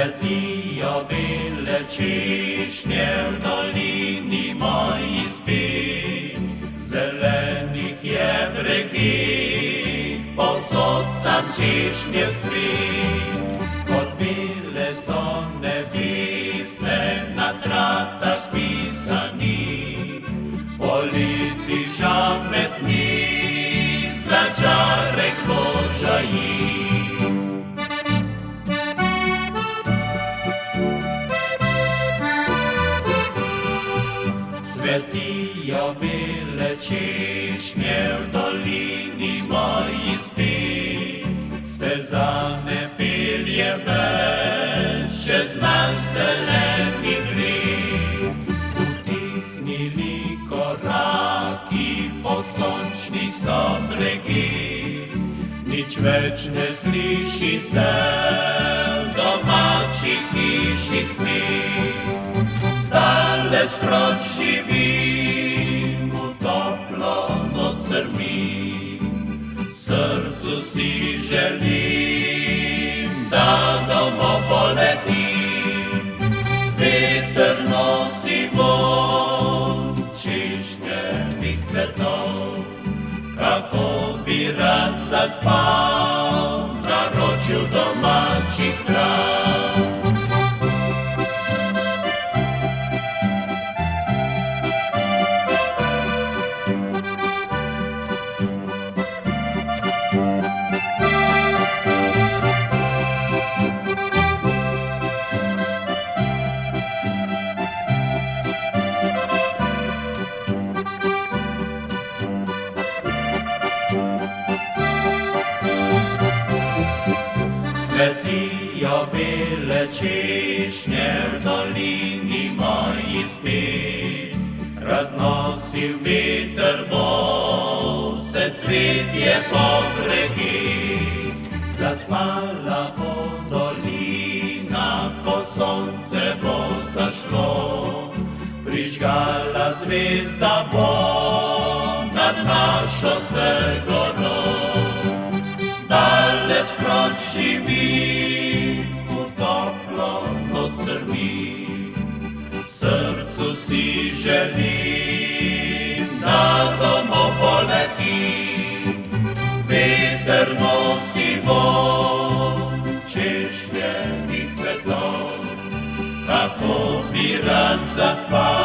Святия величишня в долині мої спить, зелених є бреги, посоцам чишнє цвіт. От біле сонне вісне на тратах писані, полиці жаметні, злачарek Божаї. Святия величишня в долині мої спить, стезане пильєве, ще знаш зелені гріх. Утихнілі кораки посончних собреги, ніч вечне слыши се домачих іших сміх. Далеч прочивим, утопlo noc strmi, w sercu si želim, da domov poletim. Vjeter nosi vonj čišnjevih cvetov, kako bi rad zaspal, naročju domaćih trav. Святия величишня в долині мої спить, розносив вітер, бо все цвіт по бреги. Заспала долина, ко сонце бо зашло, прижгала звезда бо над нашо се горо. Далеч proć živi, utoplo noc strmi, v srcu si želim, da domov poletim. Veter nosi vonj češnjevih cvetov, kako bi rad zaspal.